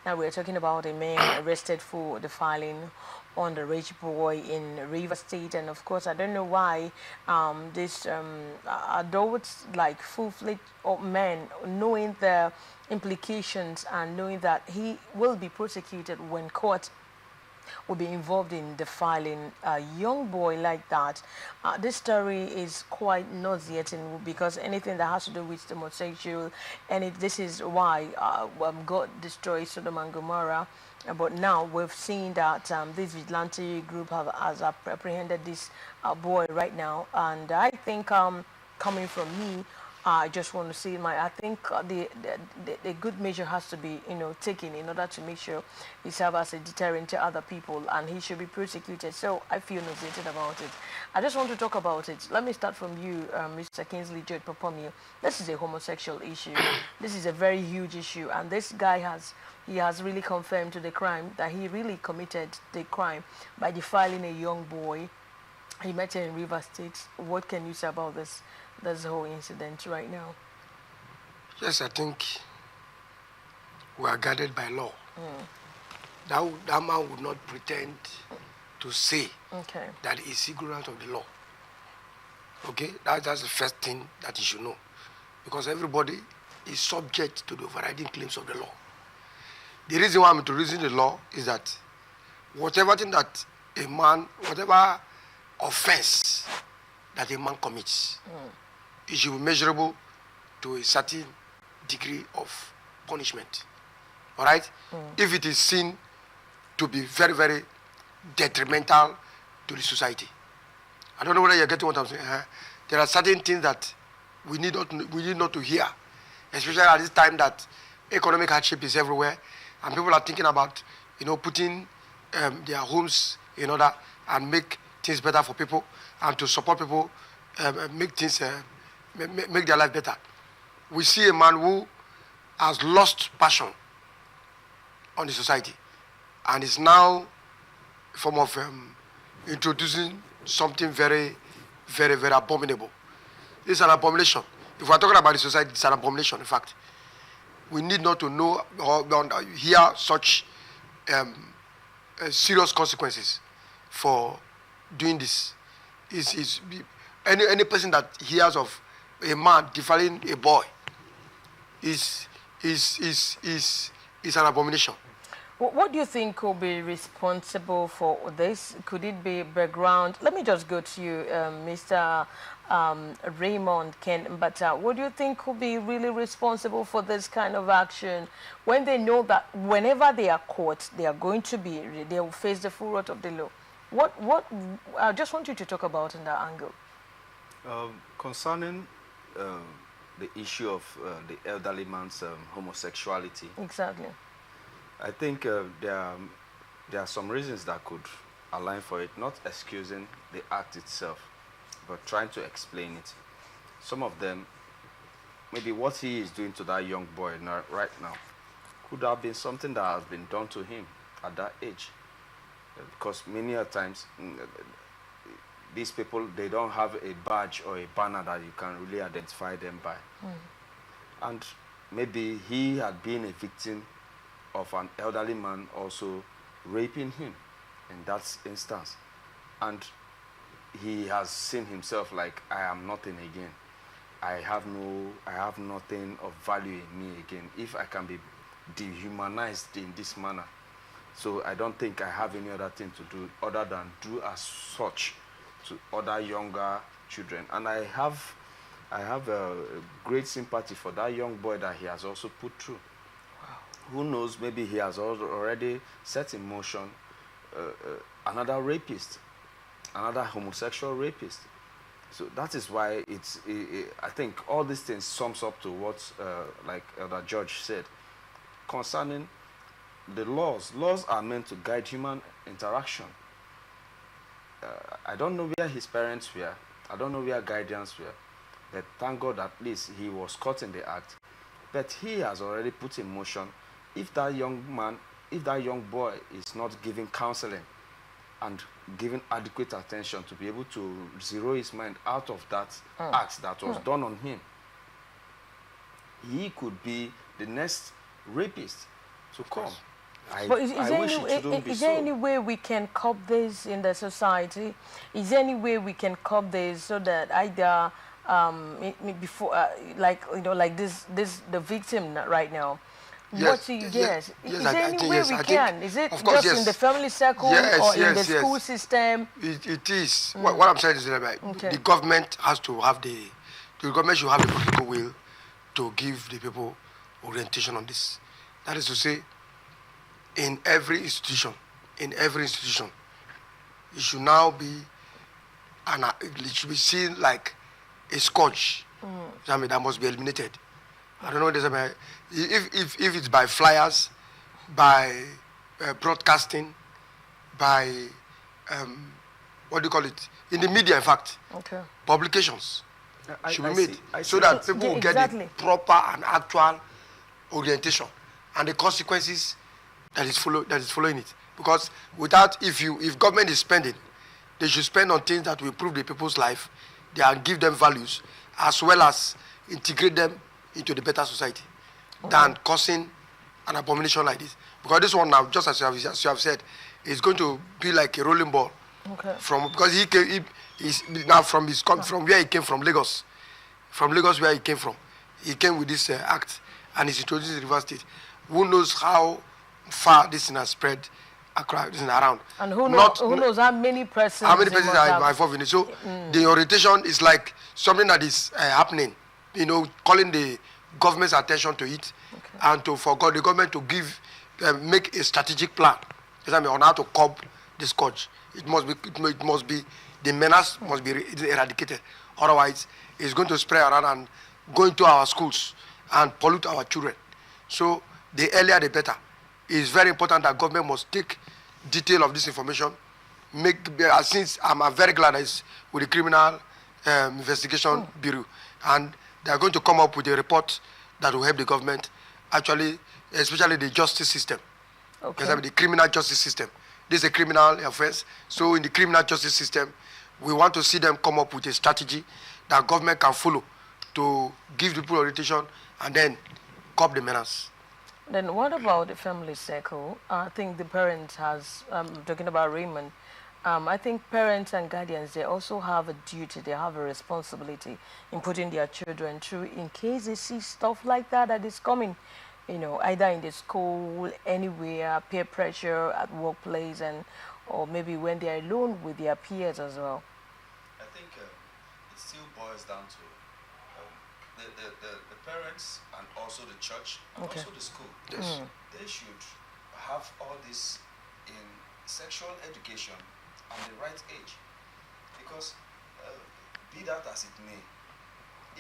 Now we're talking about a man arrested for the filing on the rich boy in River State, and of course I don't know why this adults like full-fledged men, knowing the implications and knowing that he will be prosecuted when caught, will be involved in defiling a young boy like that. This story is quite nauseating because anything that has to do with homosexual, and this is why God destroyed Sodom and Gomorrah. But now we've seen that this vigilante group has apprehended this boy right now, and I think coming from me, I just want to see I think the good measure has to be, taken in order to make sure he serves as a deterrent to other people, and he should be prosecuted. So I feel nauseated about it. I just want to talk about it. Let me start from you, Mr. Kingsley George Popomi. This is a homosexual issue. This is a very huge issue, and this guy has really confirmed to the crime that he really committed the crime by defiling a young boy. He met her in River State. What can you say about this whole incident right now? Yes, I think we are guided by law. That man would not pretend to say that he is ignorant of the law. Okay, that's the first thing that you should know, because everybody is subject to the overriding claims of the law. The reason why I'm introducing the law is that whatever offense that a man commits, it should be measurable to a certain degree of punishment. All right? If it is seen to be very, very detrimental to the society. I don't know whether you're getting what I'm saying. There are certain things that we need not to hear, especially at this time that economic hardship is everywhere, and people are thinking about, putting their homes in order and make things better for people, and to support people, make things make their life better. We see a man who has lost passion on the society, and is now a form of introducing something very, very, very abominable. It's an abomination. If we're talking about the society, it's an abomination. In fact, we need not to know or hear such serious consequences for doing this. Any person that hears of a man defiling a boy is an abomination. What do you think could be responsible for this? Could it be background? Let me just go to you, Mr. Raymond Ken. But what do you think could be really responsible for this kind of action when they know that whenever they are caught, they will face the full wrath of the law? What I just want you to talk about in that angle. Concerning the issue of the elderly man's homosexuality. Exactly. I think there are some reasons that could align for it, not excusing the act itself, but trying to explain it. Some of them, maybe what he is doing to that young boy right now, could have been something that has been done to him at that age. Because many a times, these people, they don't have a badge or a banner that you can really identify them by. And maybe he had been a victim of an elderly man also raping him in that instance. And he has seen himself like, I am nothing again. I have nothing of value in me again if I can be dehumanized in this manner. So I don't think I have any other thing to do other than do as such to other younger children. And I have a great sympathy for that young boy that he has also put through. Who knows, maybe he has already set in motion another rapist, another homosexual rapist. So that is why I think all these things sums up to what, like Elder George said, concerning the laws. Laws are meant to guide human interaction. I don't know where his parents were. I don't know where guardians were. But thank God at least he was caught in the act. But he has already put in motion. If that young boy is not giving counseling and giving adequate attention to be able to zero his mind out of that act that was done on him, he could be the next rapist to come. But I wish it shouldn't be is there so. any way we can curb this in the society? Is there any way we can curb this so that either before, like like this the victim right now? Yes, Yes? yes, Is there any way yes, we I think, can? Is it of course, just in the yes. family circle or Yes, in the yes, school yes. system? It is. What I'm saying is that Okay. the government has to have the government should have the political will to give the people orientation on this. That is to say, in every institution, it should now be it should be seen like a scourge. I mean, that must be eliminated. I don't know what this about. If it's by flyers, by broadcasting, by what do you call it? In the media, in fact, Okay. publications should be made so see. that people will get the Exactly. proper and actual orientation and the consequences that is following it. Because if government is spending, they should spend on things that will improve the people's life, and give them values, as well as integrate them into the better society, than causing an abomination like this. Because this one now, just as you have said, is going to be like a rolling ball. Okay. Because he's now from where he came from, Lagos, where he came from. He came with this act, and he's introduced in River State. Who knows how far this thing has spread across around? And who knows how many persons? How many persons are involved in it? So the orientation is like something that is happening. Calling the government's attention to it, and for the government to make a strategic plan. On how to curb this scourge. It must be the menace must be eradicated. Otherwise, it's going to spread around and go into our schools and pollute our children. So the earlier the better. It's very important that government must take detail of this information. Since I'm very glad that it's with the Criminal Investigation Bureau, and they are going to come up with a report that will help the government, actually, especially the justice system. Okay. The criminal justice system. This is a criminal offense. So in the criminal justice system, we want to see them come up with a strategy that government can follow to give the people orientation and then curb the menace. Then what about the family circle? I think the parents talking about Raymond, I think parents and guardians, they also have a duty, they have a responsibility in putting their children through in case they see stuff like that is coming, either in the school, anywhere, peer pressure at workplace, or maybe when they're alone with their peers as well. I think it still boils down to the parents and also the church and also the school. Yes. They should have all this in sexual education at the right age, because be that as it may,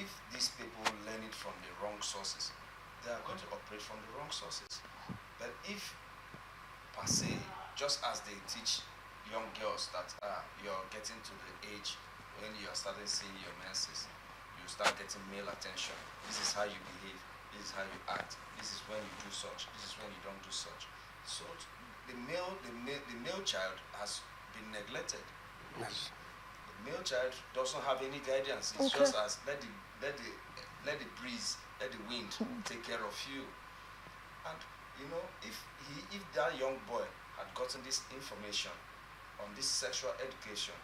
if these people learn it from the wrong sources, they are going to operate from the wrong sources. But if per se, just as they teach young girls that you're getting to the age when you're starting seeing your menses, you start getting male attention. This is how you behave. This is how you act. This is when you do such. This is when you don't do such. So the male child has been neglected. Yes. The male child doesn't have any guidance. It's just as let the breeze, let the wind take care of you. And if that young boy had gotten this information on this sexual education,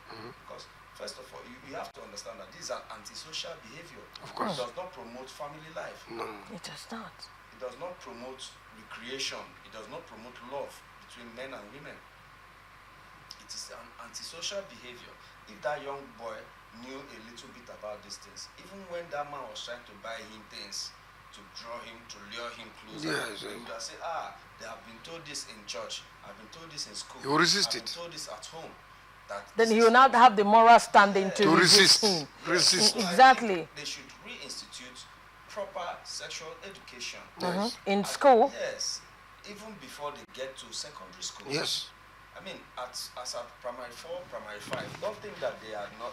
because first of all, you have to understand that this is an antisocial behavior. Of course. It does not promote family life. No. It does not. It does not promote recreation. It does not promote love between men and women. It is an antisocial behavior. If that young boy knew a little bit about these things, even when that man was trying to buy him things to draw him, to lure him closer, he would have said, they have been told this in church, I've been told this in school, he will resist I've been told this at home. Then he will not have the moral standing to resist. Exactly. They should reinstitute proper sexual education. Yes. In school. Yes, even before they get to secondary school. Yes. I mean, as at primary 4, primary 5, don't think that they are not,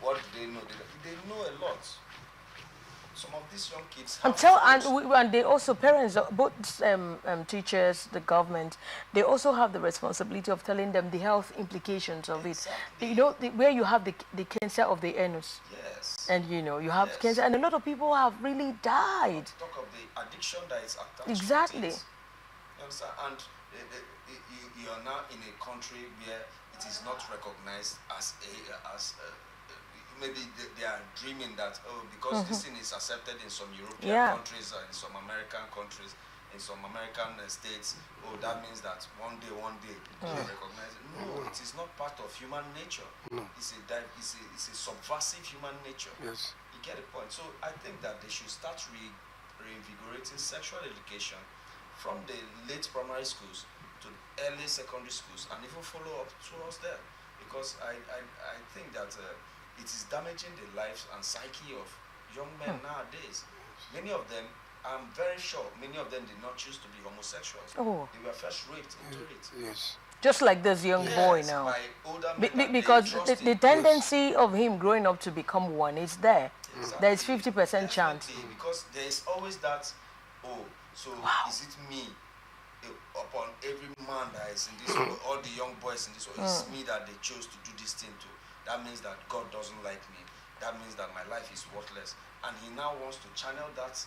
what do they know? They know a lot. Some of these young kids have and they also, parents, both teachers, the government, they also have the responsibility of telling them the health implications of it. Where you have the cancer of the anus. Yes. And you have cancer, and a lot of people have really died. Talk of the addiction that is attached Exactly. to it. You understand? And you are now in a country where it is not recognized as maybe they are dreaming that, oh, because this thing is accepted in some European countries and in some American countries, in some American states, oh, that means that one day they will recognize it. No, it is not part of human nature. It's a subversive human nature. Yes. You get the point. So I think that they should start reinvigorating sexual education from the late primary schools to early secondary schools, and even follow up towards there, because I think that it is damaging the lives and psyche of young men nowadays. Many of them, I'm very sure, many of them did not choose to be homosexuals. Oh. They were first raped into it. Yes. Just like this young boy now. By older men because the tendency of him growing up to become one is there. Exactly. There is 50% chance. Because there is always that, oh, so is it me? Upon every man that is in this world, all the young boys in this world, it's me that they chose to do this thing to. That means that God doesn't like me. That means that my life is worthless. And he now wants to channel that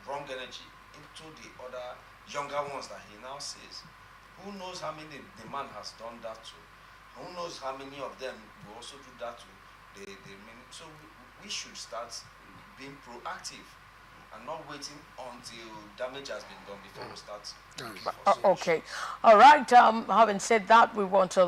wrong energy into the other younger ones that he now sees. Who knows how many the man has done that to? Who knows how many of them will also do that to? So we should start being proactive and not waiting until damage has been done before we start. Okay. All right. Having said that, we want to